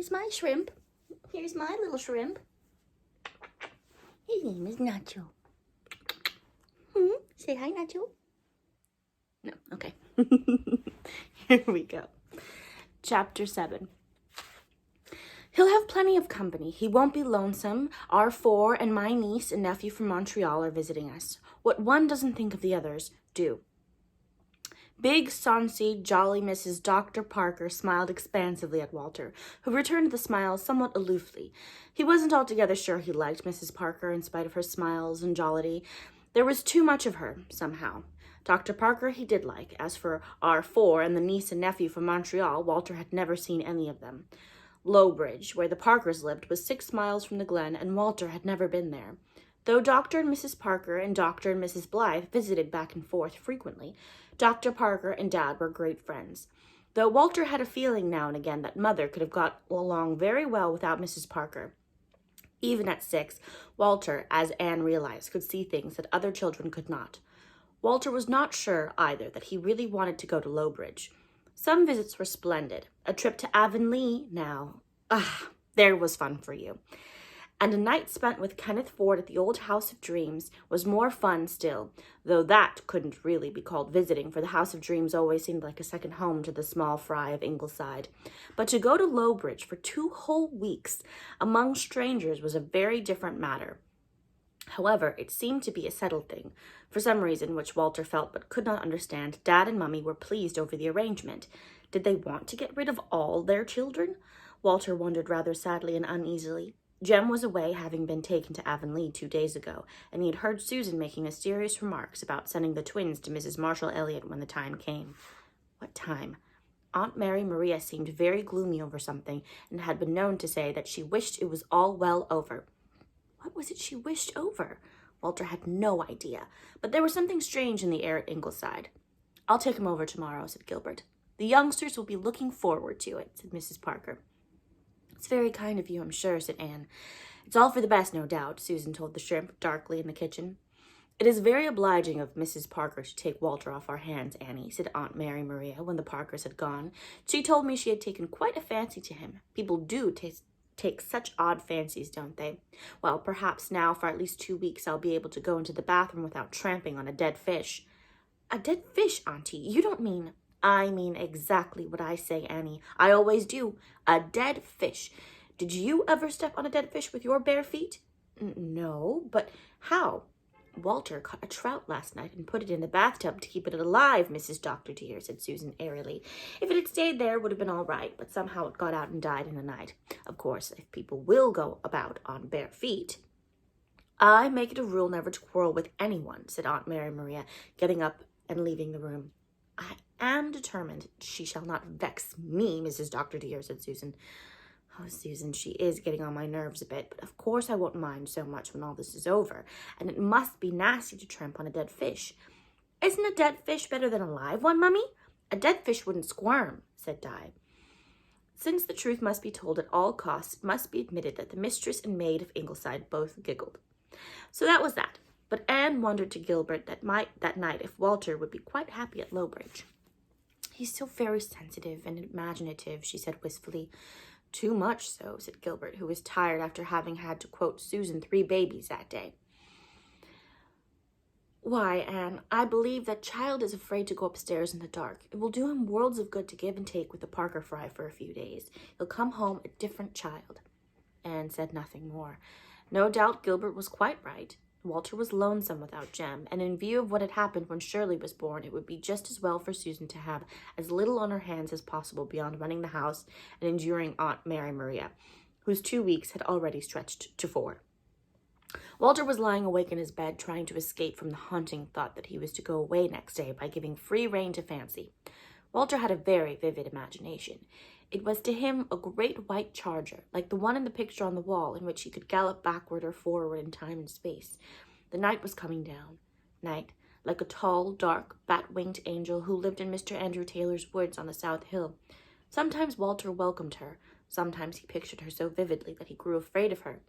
here's my shrimp. Here's my little shrimp. His name is Nacho. Say hi, Nacho. No, okay. Here we go. Chapter 7. He'll have plenty of company. He won't be lonesome. Our 4 and my niece and nephew from Montreal are visiting us. What one doesn't think of the others do. Big, sonsy, jolly Mrs. Dr. Parker smiled expansively at Walter, who returned the smile somewhat aloofly. He wasn't altogether sure he liked Mrs. Parker in spite of her smiles and jollity. There was too much of her, somehow. Dr. Parker he did like. As for our 4 and the niece and nephew from Montreal, Walter had never seen any of them. Lowbridge, where the Parkers lived, was 6 miles from the Glen, and Walter had never been there. Though Dr. and Mrs. Parker and Dr. and Mrs. Blythe visited back and forth frequently, Dr. Parker and Dad were great friends. Though Walter had a feeling now and again that Mother could have got along very well without Mrs. Parker. Even at 6, Walter, as Anne realized, could see things that other children could not. Walter was not sure, either, that he really wanted to go to Lowbridge. Some visits were splendid. A trip to Avonlea, now. There was fun for you. And a night spent with Kenneth Ford at the old House of Dreams was more fun still, though that couldn't really be called visiting, for the House of Dreams always seemed like a second home to the small fry of Ingleside. But to go to Lowbridge for 2 whole weeks among strangers was a very different matter. However, it seemed to be a settled thing. For some reason, which Walter felt but could not understand, Dad and Mummy were pleased over the arrangement. Did they want to get rid of all their children? Walter wondered rather sadly and uneasily. Jem was away, having been taken to Avonlea 2 days ago, and he had heard Susan making mysterious remarks about sending the twins to Mrs. Marshall Elliott when the time came. What time? Aunt Mary Maria seemed very gloomy over something, and had been known to say that she wished it was all well over. What was it she wished over? Walter had no idea, but there was something strange in the air at Ingleside. I'll take him over tomorrow, said Gilbert. The youngsters will be looking forward to it, said Mrs. Parker. It's very kind of you, I'm sure, said Anne. It's all for the best, no doubt, Susan told the shrimp darkly in the kitchen. It is very obliging of Mrs. Parker to take Walter off our hands, Annie, said Aunt Mary Maria when the Parkers had gone. She told me she had taken quite a fancy to him. People do take such odd fancies, don't they? Well, perhaps now for at least 2 weeks I'll be able to go into the bathroom without tramping on a dead fish. A dead fish, Auntie? You don't mean... I mean exactly what I say, Annie. I always do. A dead fish. Did you ever step on a dead fish with your bare feet? No, but how? Walter caught a trout last night and put it in the bathtub to keep it alive, Mrs. Dr. dear, said Susan airily. If it had stayed there, it would have been all right, but somehow it got out and died in the night. Of course, if people will go about on bare feet... I make it a rule never to quarrel with anyone, said Aunt Mary Maria, getting up and leaving the room. I am determined she shall not vex me, Mrs. Dr. dear, said Susan. Oh, Susan, she is getting on my nerves a bit, but of course I won't mind so much when all this is over, and it must be nasty to tramp on a dead fish. Isn't a dead fish better than a live one, Mummy? A dead fish wouldn't squirm, said Di. Since the truth must be told at all costs, it must be admitted that the mistress and maid of Ingleside both giggled. So that was that. But Anne wondered to Gilbert that night if Walter would be quite happy at Lowbridge. He's so very sensitive and imaginative, she said wistfully. Too much so, said Gilbert, who was tired after having had to quote Susan 3 babies that day. Why, Anne, I believe that child is afraid to go upstairs in the dark. It will do him worlds of good to give and take with the Parker fry for a few days. He'll come home a different child. Anne said nothing more. No doubt Gilbert was quite right. Walter was lonesome without Jem, and in view of what had happened when Shirley was born, it would be just as well for Susan to have as little on her hands as possible beyond running the house and enduring Aunt Mary Maria, whose 2 weeks had already stretched to 4. Walter was lying awake in his bed, trying to escape from the haunting thought that he was to go away next day by giving free rein to fancy. Walter had a very vivid imagination. It was to him a great white charger, like the one in the picture on the wall, in which he could gallop backward or forward in time and space. The night was coming down. Night, like a tall, dark, bat-winged angel who lived in Mr. Andrew Taylor's woods on the South Hill. Sometimes Walter welcomed her. Sometimes he pictured her so vividly that he grew afraid of her.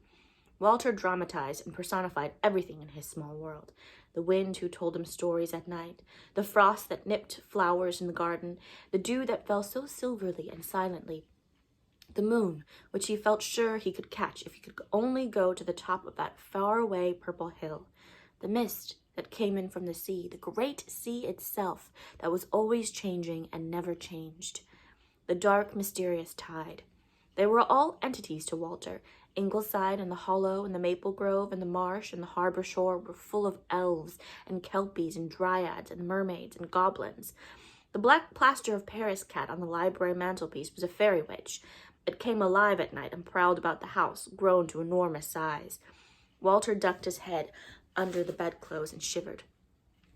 Walter dramatized and personified everything in his small world. The wind who told him stories at night, the frost that nipped flowers in the garden, the dew that fell so silverly and silently, The moon, which he felt sure he could catch if he could only go to the top of that far-away purple hill. The mist that came in from the sea, the great sea itself that was always changing and never changed. The dark, mysterious tide. They were all entities to Walter. Ingleside and the hollow and the maple grove and the marsh and the harbor shore were full of elves and kelpies and dryads and mermaids and goblins. The black plaster of Paris cat on the library mantelpiece was a fairy witch. It came alive at night and prowled about the house, grown to enormous size. Walter ducked his head under the bedclothes and shivered.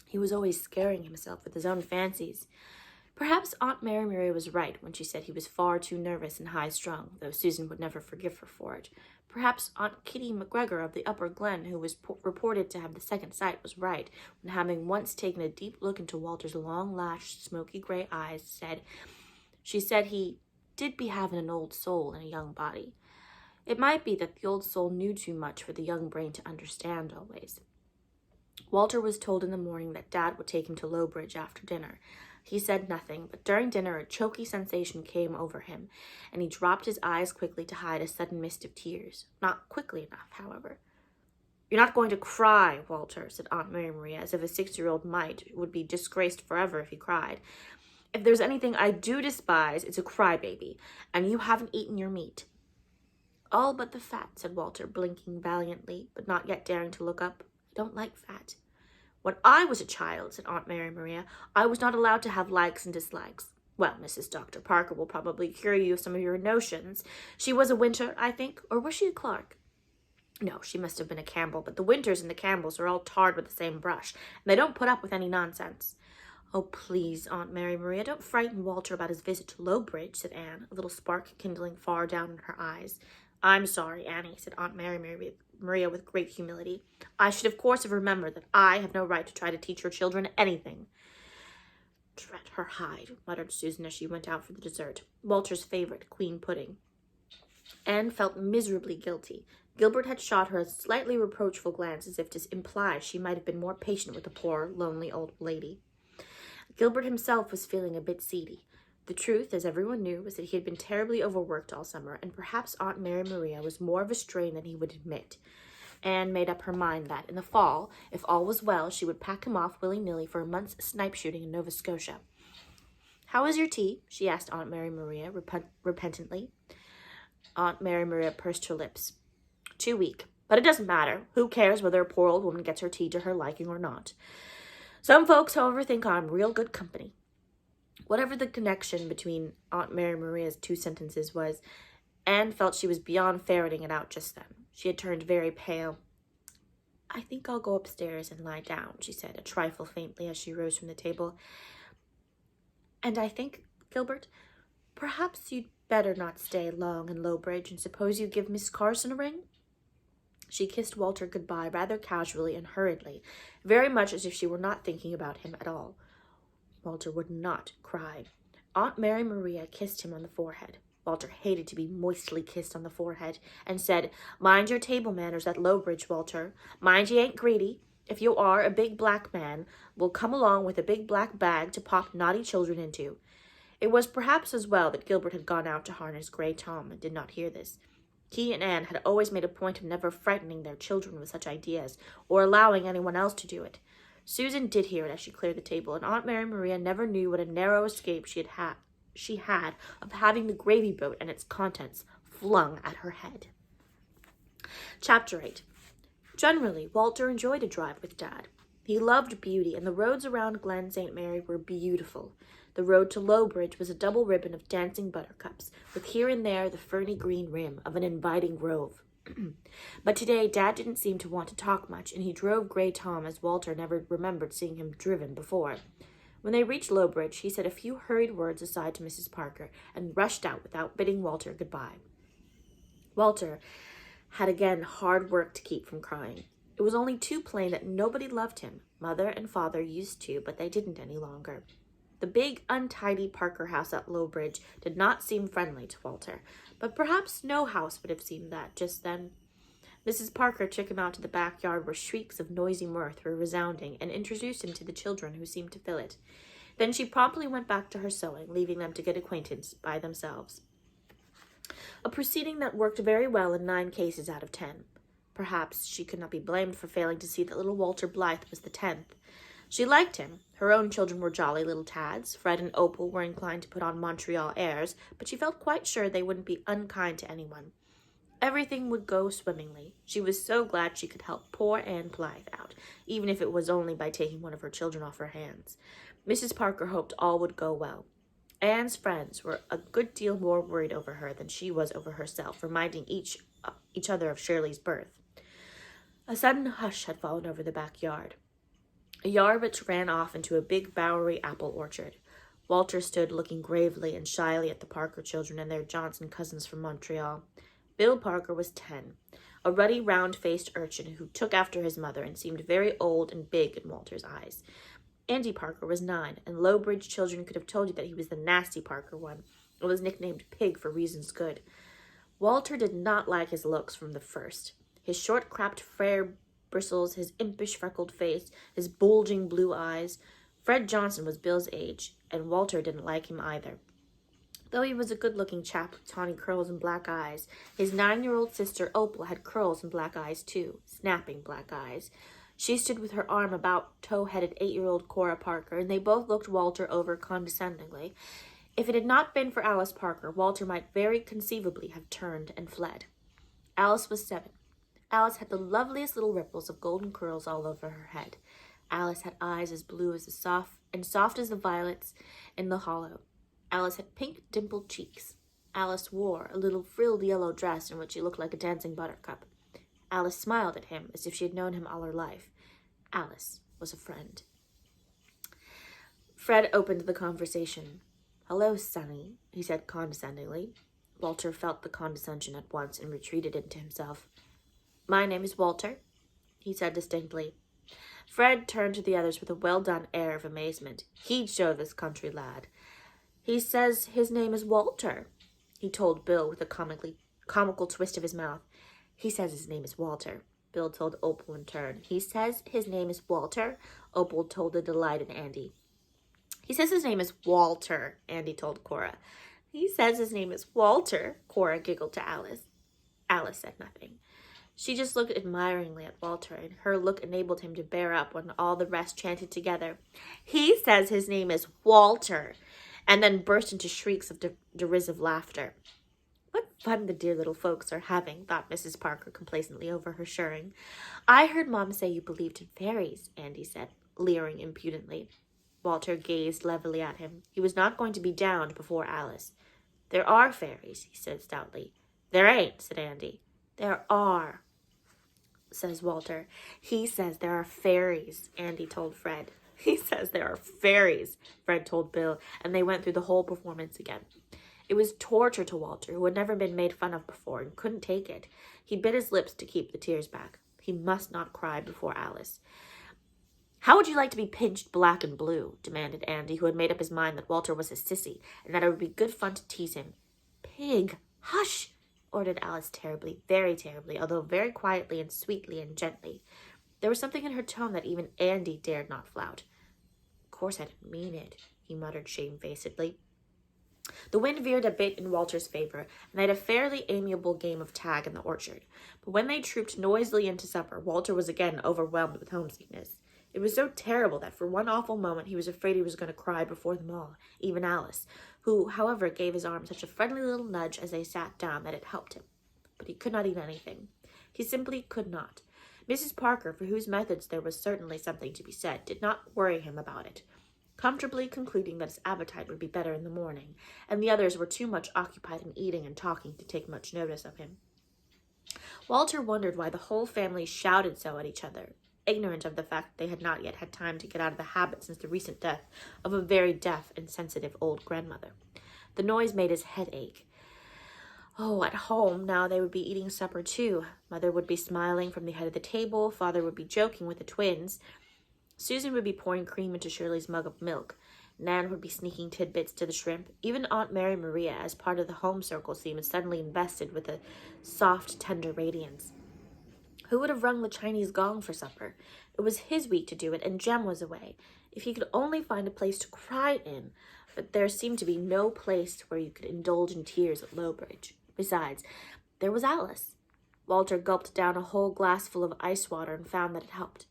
He was always scaring himself with his own fancies. Perhaps Aunt Mary was right when she said he was far too nervous and high-strung, though Susan would never forgive her for it. Perhaps Aunt Kitty McGregor of the Upper Glen, who was reported to have the second sight, was right when, having once taken a deep look into Walter's long-lashed, smoky gray eyes, she said he did be having an old soul in a young body. It might be that the old soul knew too much for the young brain to understand always. Walter was told in the morning that Dad would take him to Lowbridge after dinner. He said nothing, but during dinner a choky sensation came over him, and he dropped his eyes quickly to hide a sudden mist of tears. Not quickly enough, however. "You're not going to cry, Walter," said Aunt Mary, as if a 6-year-old would be disgraced forever if he cried. "If there's anything I do despise, it's a crybaby, and you haven't eaten your meat." "All but the fat," said Walter, blinking valiantly, but not yet daring to look up. "I don't like fat." "When I was a child," said Aunt Mary, "I was not allowed to have likes and dislikes. Well, Mrs. Dr. Parker will probably cure you of some of your notions. She was a Winter, I think, or was she a Clark? No, she must have been a Campbell, but the Winters and the Campbells are all tarred with the same brush, and they don't put up with any nonsense." "Oh, please, Aunt Mary, don't frighten Walter about his visit to Lowbridge," said Anne, a little spark kindling far down in her eyes. "I'm sorry, Annie," said Aunt Maria with great humility. "I should of course have remembered that I have no right to try to teach your children anything." "Drat her hide," muttered Susan as she went out for the dessert, Walter's favorite, queen pudding. Anne felt miserably guilty. Gilbert had shot her a slightly reproachful glance as if to imply she might have been more patient with the poor, lonely old lady. Gilbert himself was feeling a bit seedy. The truth, as everyone knew, was that he had been terribly overworked all summer, and perhaps Aunt Mary was more of a strain than he would admit. Anne made up her mind that, in the fall, if all was well, she would pack him off willy-nilly for a month's snipe shooting in Nova Scotia. "How is your tea?" she asked Aunt Mary repentantly. Aunt Mary pursed her lips. "Too weak. But it doesn't matter. Who cares whether a poor old woman gets her tea to her liking or not? Some folks, however, think I'm real good company." Whatever the connection between Aunt Mary's two sentences was, Anne felt she was beyond ferreting it out just then. She had turned very pale. "I think I'll go upstairs and lie down," she said, a trifle faintly, as she rose from the table. "And I think, Gilbert, perhaps you'd better not stay long in Lowbridge, and suppose you give Miss Carson a ring?" She kissed Walter goodbye rather casually and hurriedly, very much as if she were not thinking about him at all. Walter would not cry. Aunt Mary kissed him on the forehead. Walter hated to be moistly kissed on the forehead, and said, "Mind your table manners at Lowbridge, Walter. Mind you ain't greedy. If you are, a big black man will come along with a big black bag to pop naughty children into." It was perhaps as well that Gilbert had gone out to harness Grey Tom and did not hear this. He and Anne had always made a point of never frightening their children with such ideas, or allowing anyone else to do it. Susan did hear it as she cleared the table, and Aunt Mary never knew what a narrow escape she had of having the gravy boat and its contents flung at her head. Chapter 8. Generally, Walter enjoyed a drive with Dad. He loved beauty, and the roads around Glen St. Mary were beautiful. The road to Lowbridge was a double ribbon of dancing buttercups, with here and there the ferny green rim of an inviting grove. But today Dad didn't seem to want to talk much, and he drove Grey Tom as Walter never remembered seeing him driven before. When they reached Lowbridge, he said a few hurried words aside to Mrs. Parker, and rushed out without bidding Walter goodbye. Walter had again hard work to keep from crying. It was only too plain that nobody loved him. Mother and father used to, but they didn't any longer. The big, untidy Parker house at Lowbridge did not seem friendly to Walter, but perhaps no house would have seemed that just then. Mrs. Parker took him out to the backyard where shrieks of noisy mirth were resounding, and introduced him to the children who seemed to fill it. Then she promptly went back to her sewing, leaving them to get acquainted by themselves. a proceeding that worked very well in 9 cases out of 10. Perhaps she could not be blamed for failing to see that little Walter Blythe was the 10th. She liked him. Her own children were jolly little tads. Fred and Opal were inclined to put on Montreal airs, but she felt quite sure they wouldn't be unkind to anyone. Everything would go swimmingly. She was so glad she could help poor Anne Blythe out, even if it was only by taking one of her children off her hands. Mrs. Parker hoped all would go well. Anne's friends were a good deal more worried over her than she was over herself, reminding each other of Shirley's birth. A sudden hush had fallen over the backyard, a yard which ran off into a big bowery apple orchard. Walter stood looking gravely and shyly at the Parker children and their Johnson cousins from Montreal. Bill Parker was 10, a ruddy, round-faced urchin who took after his mother and seemed very old and big in Walter's eyes. Andy Parker was 9, and Lowbridge children could have told you that he was the nasty Parker one, and was nicknamed Pig for reasons good. Walter did not like his looks from the first. His short-cropped fair bristles, his impish freckled face, his bulging blue eyes. Fred Johnson was Bill's age, and Walter didn't like him either. Though he was a good-looking chap with tawny curls and black eyes, his 9-year-old sister Opal had curls and black eyes too, snapping black eyes. She stood with her arm about tow-headed 8-year-old Cora Parker, and they both looked Walter over condescendingly. If it had not been for Alice Parker, Walter might very conceivably have turned and fled. Alice was 7. Alice had the loveliest little ripples of golden curls all over her head. Alice had eyes as blue as the soft as the violets in the hollow. Alice had pink, dimpled cheeks. Alice wore a little frilled yellow dress in which she looked like a dancing buttercup. Alice smiled at him as if she had known him all her life. Alice was a friend. Fred opened the conversation. "Hello, Sonny," he said condescendingly. Walter felt the condescension at once and retreated into himself. "My name is Walter," he said distinctly. Fred turned to the others with a well-done air of amazement. He'd show this country lad. "He says his name is Walter," he told Bill with a comical twist of his mouth. "He says his name is Walter," Bill told Opal in turn. "He says his name is Walter," Opal told the delighted Andy. "He says his name is Walter," Andy told Cora. "He says his name is Walter," Cora giggled to Alice. Alice said nothing. She just looked admiringly at Walter, and her look enabled him to bear up when all the rest chanted together, "He says his name is Walter," and then burst into shrieks of derisive laughter. "What fun the dear little folks are having," thought Mrs. Parker complacently over her shirring. "I heard Mom say you believed in fairies," Andy said, leering impudently. Walter gazed levelly at him. He was not going to be downed before Alice. "There are fairies," he said stoutly. "There ain't," said Andy. "There are," says Walter. "He says there are fairies," Andy told Fred. "He says there are fairies," Fred told Bill, and they went through the whole performance again. It was torture to Walter, who had never been made fun of before and couldn't take it. He bit his lips to keep the tears back. He must not cry before Alice. "How would you like to be pinched black and blue?" demanded Andy, who had made up his mind that Walter was a sissy and that it would be good fun to tease him. "Pig, hush!" ordered Alice terribly, very terribly, although very quietly and sweetly and gently. There was something in her tone that even Andy dared not flout. "Of course I didn't mean it," he muttered shamefacedly. The wind veered a bit in Walter's favor, and they had a fairly amiable game of tag in the orchard. But when they trooped noisily into supper, Walter was again overwhelmed with homesickness. It was so terrible that for one awful moment he was afraid he was going to cry before them all, even Alice, who, however, gave his arm such a friendly little nudge as they sat down that it helped him. But he could not eat anything. He simply could not. Mrs. Parker, for whose methods there was certainly something to be said, did not worry him about it, comfortably concluding that his appetite would be better in the morning, and the others were too much occupied in eating and talking to take much notice of him. Walter wondered why the whole family shouted so at each other, ignorant of the fact that they had not yet had time to get out of the habit since the recent death of a very deaf and sensitive old grandmother. The noise made his head ache. Oh, at home now they would be eating supper too. Mother would be smiling from the head of the table, Father would be joking with the twins, Susan would be pouring cream into Shirley's mug of milk, Nan would be sneaking tidbits to the shrimp. Even Aunt Mary Maria, as part of the home circle, seemed suddenly invested with a soft, tender radiance. Who would have rung the Chinese gong for supper? It was his week to do it, and Jem was away. If he could only find a place to cry in, but there seemed to be no place where you could indulge in tears at Lowbridge. Besides, there was Alice. Walter gulped down a whole glassful of ice water and found that it helped.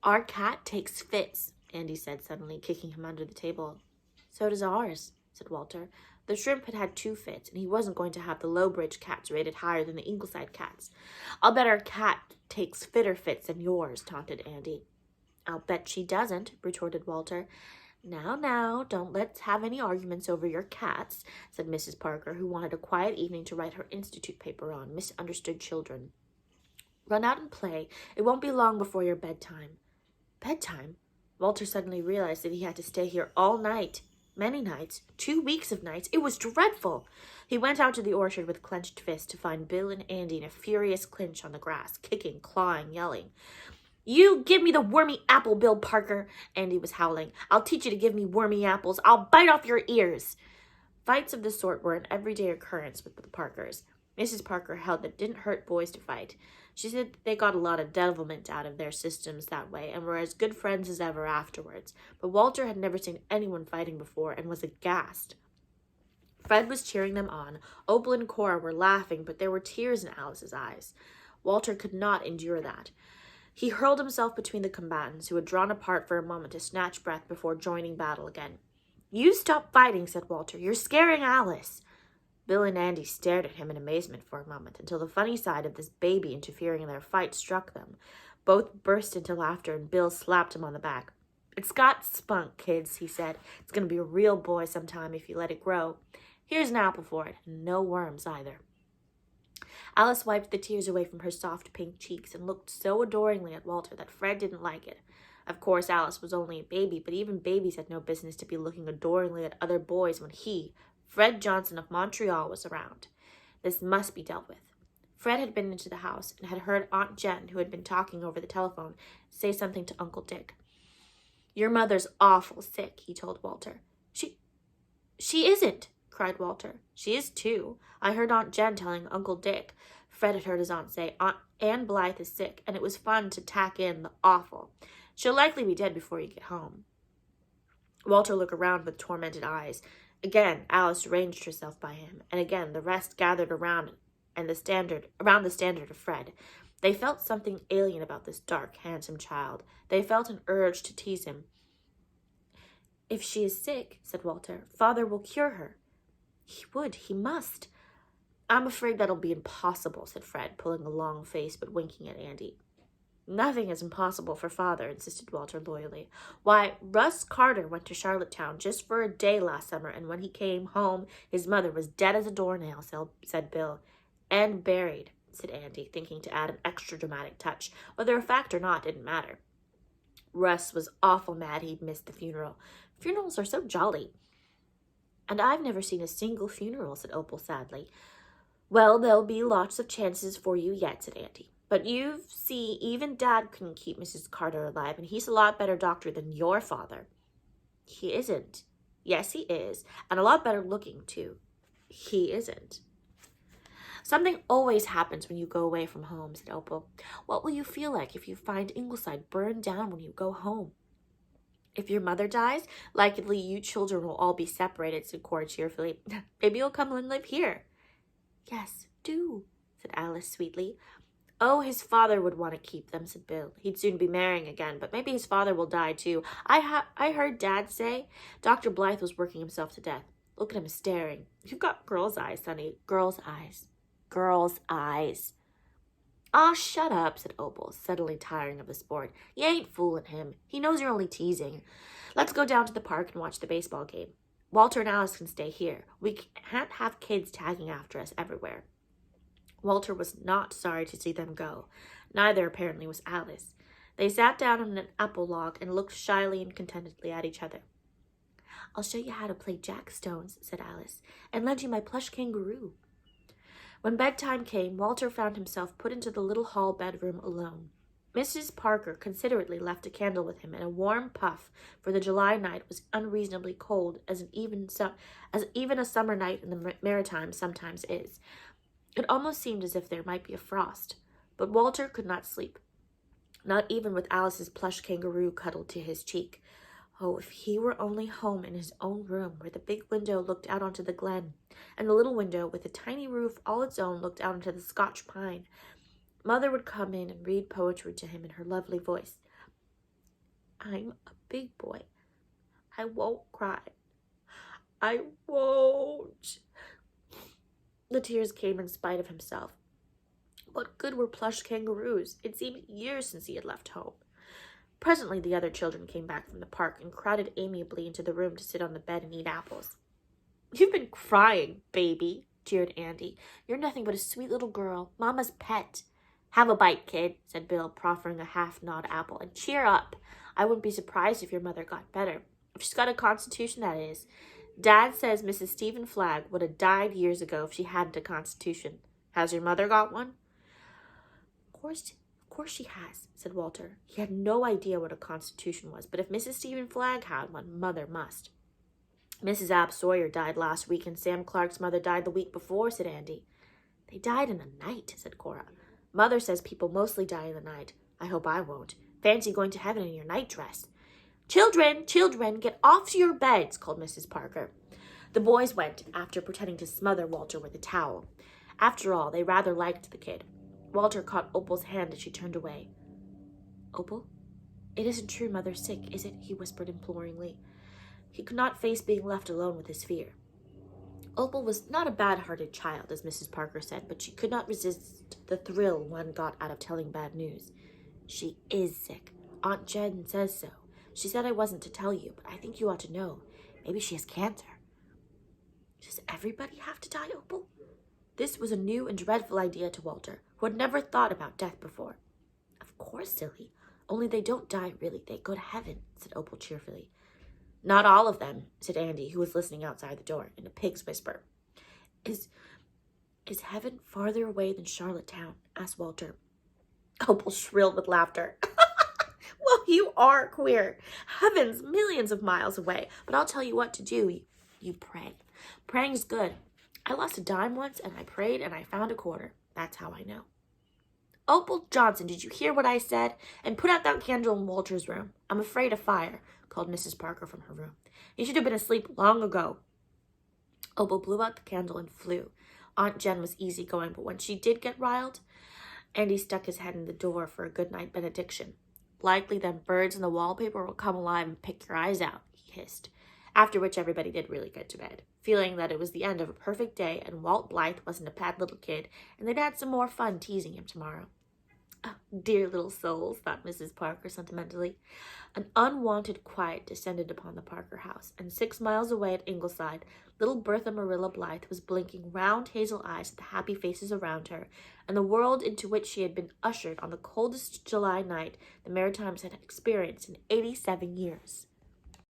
"Our cat takes fits," Andy said suddenly, kicking him under the table. "So does ours," said Walter. The shrimp had had 2 fits, and he wasn't going to have the Lowbridge cats rated higher than the Ingleside cats. "I'll bet our cat takes fitter fits than yours," taunted Andy. "I'll bet she doesn't," retorted Walter. Now, don't let's have any arguments over your cats," said Mrs. Parker, who wanted a quiet evening to write her institute paper on misunderstood children. "Run out and play. It won't be long before your bedtime." Bedtime? Walter suddenly realized that he had to stay here all night. Many nights. 2 weeks of nights. It was dreadful. He went out to the orchard with clenched fists to find Bill and Andy in a furious clinch on the grass, kicking, clawing, yelling. "You give me the wormy apple, Bill Parker," Andy was howling. "I'll teach you to give me wormy apples. I'll bite off your ears." Fights of this sort were an everyday occurrence with the Parkers. Mrs. Parker held that it didn't hurt boys to fight. She said they got a lot of devilment out of their systems that way and were as good friends as ever afterwards. But Walter had never seen anyone fighting before and was aghast. Fred was cheering them on. Opal and Cora were laughing, but there were tears in Alice's eyes. Walter could not endure that. He hurled himself between the combatants, who had drawn apart for a moment to snatch breath before joining battle again. "You stop fighting," said Walter. "You're scaring Alice." Bill and Andy stared at him in amazement for a moment, until the funny side of this baby interfering in their fight struck them. Both burst into laughter, and Bill slapped him on the back. "It's got spunk, kids," he said. "It's going to be a real boy sometime if you let it grow. Here's an apple for it, and no worms either." Alice wiped the tears away from her soft pink cheeks and looked so adoringly at Walter that Fred didn't like it. Of course, Alice was only a baby, but even babies had no business to be looking adoringly at other boys when he, Fred Johnson of Montreal, was around. This must be dealt with. Fred had been into the house and had heard Aunt Jen, who had been talking over the telephone, say something to Uncle Dick. "Your mother's awful sick," he told Walter. She isn't," cried Walter. "She is too. I heard Aunt Jen telling Uncle Dick." Fred had heard his aunt say, "Aunt Anne Blythe is sick," and it was fun to tack in the awful. "She'll likely be dead before you get home." Walter looked around with tormented eyes. Again, Alice ranged herself by him, and again the rest gathered around the standard of Fred. They felt something alien about this dark, handsome child. They felt an urge to tease him. "If she is sick," said Walter, "Father will cure her." He must. "I'm afraid that'll be impossible," said Fred, pulling a long face but winking at Andy. "Nothing is impossible for Father," insisted Walter loyally. "Why, Russ Carter went to Charlottetown just for a day last summer, and when he came home, his mother was dead as a doornail," said Bill. "And buried," said Andy, thinking to add an extra dramatic touch. Whether a fact or not didn't matter. Russ was awful mad he'd missed the funeral. Funerals are so jolly. "And I've never seen a single funeral," said Opal sadly. "Well, there'll be lots of chances for you yet," said Andy. "But you see, even Dad couldn't keep Mrs. Carter alive, and he's a lot better doctor than your father." "He isn't." "Yes, he is, and a lot better looking, too." "He isn't." "Something always happens when you go away from home," said Opal. "What will you feel like if you find Ingleside burned down when you go home?" "If your mother dies, likely you children will all be separated," said Cora cheerfully. "Maybe you'll come and live here." "Yes, do," said Alice sweetly. "Oh, his father would want to keep them," said Bill. "He'd soon be marrying again, but maybe his father will die too. I heard Dad say Dr. Blythe was working himself to death. Look at him staring. You've got girl's eyes, sonny. Girl's eyes. Girl's eyes." "Aw, shut up," said Opal, suddenly tiring of the sport. "You ain't fooling him. He knows you're only teasing. Let's go down to the park and watch the baseball game. Walter and Alice can stay here. We can't have kids tagging after us everywhere." Walter was not sorry to see them go. Neither, apparently, was Alice. They sat down on an apple log and looked shyly and contentedly at each other. "I'll show you how to play jackstones," said Alice, "and lend you my plush kangaroo." When bedtime came, Walter found himself put into the little hall bedroom alone. Mrs. Parker considerately left a candle with him and a warm puff, for the July night was unreasonably cold, as even a summer night in the Maritimes sometimes is. It almost seemed as if there might be a frost. But Walter could not sleep, not even with Alice's plush kangaroo cuddled to his cheek. Oh, if he were only home in his own room, where the big window looked out onto the glen, and the little window with a tiny roof all its own looked out into the Scotch pine. Mother would come in and read poetry to him in her lovely voice. I'm a big boy. I won't cry. I won't. The tears came in spite of himself. What good were plush kangaroos? It seemed years since he had left home. Presently the other children came back from the park and crowded amiably into the room to sit on the bed and eat apples. You've been crying, baby, jeered Andy. You're nothing but a sweet little girl, Mama's pet. Have a bite, kid, said Bill, proffering a half-gnawed apple, and cheer up. I wouldn't be surprised if your mother got better. If she's got a constitution, that is. Dad says Mrs. Stephen Flagg would have died years ago if she hadn't a constitution. Has your mother got one? Of course she has, said Walter. He had no idea what a constitution was, but if Mrs. Stephen Flagg had one, Mother must. Mrs. Ab Sawyer died last week, and Sam Clark's mother died the week before, said Andy. They died in the night, said Cora. Mother says people mostly die in the night. I hope I won't. Fancy going to heaven in your nightdress. Children, get off to your beds, called Mrs. Parker. The boys went, after pretending to smother Walter with a towel. After all, they rather liked the kid. Walter caught Opal's hand as she turned away. Opal? It isn't true Mother's sick, is it? He whispered imploringly. He could not face being left alone with his fear. Opal was not a bad-hearted child, as Mrs. Parker said, but she could not resist the thrill one got out of telling bad news. She is sick. Aunt Jen says so. She said I wasn't to tell you, but I think you ought to know. Maybe she has cancer. Does everybody have to die, Opal? This was a new and dreadful idea to Walter, who had never thought about death before. Of course, silly. Only they don't die, really. They go to heaven, said Opal cheerfully. Not all of them, said Andy, who was listening outside the door, in a pig's whisper. Is heaven farther away than Charlottetown? Asked Walter. Opal shrilled with laughter. Well, you are queer. Heaven's millions of miles away, but I'll tell you what to do. You pray. Praying's good. I lost a dime once, and I prayed, and I found a quarter. That's how I know. Opal Johnson, did you hear what I said? And put out that candle in Walter's room. I'm afraid of fire, called Mrs. Parker from her room. He should have been asleep long ago. Opal blew out the candle and flew. Aunt Jen was easygoing, but when she did get riled, Andy stuck his head in the door for a good-night benediction. Likely them birds in the wallpaper will come alive and pick your eyes out, he hissed. After which everybody did really get to bed, feeling that it was the end of a perfect day and Walt Blythe wasn't a bad little kid and they'd had some more fun teasing him tomorrow. Oh, dear little souls, thought Mrs. Parker sentimentally. An unwonted quiet descended upon the Parker house, and 6 miles away at Ingleside, little Bertha Marilla Blythe was blinking round hazel eyes at the happy faces around her, and the world into which she had been ushered on the coldest July night the Maritimes had experienced in 87 years.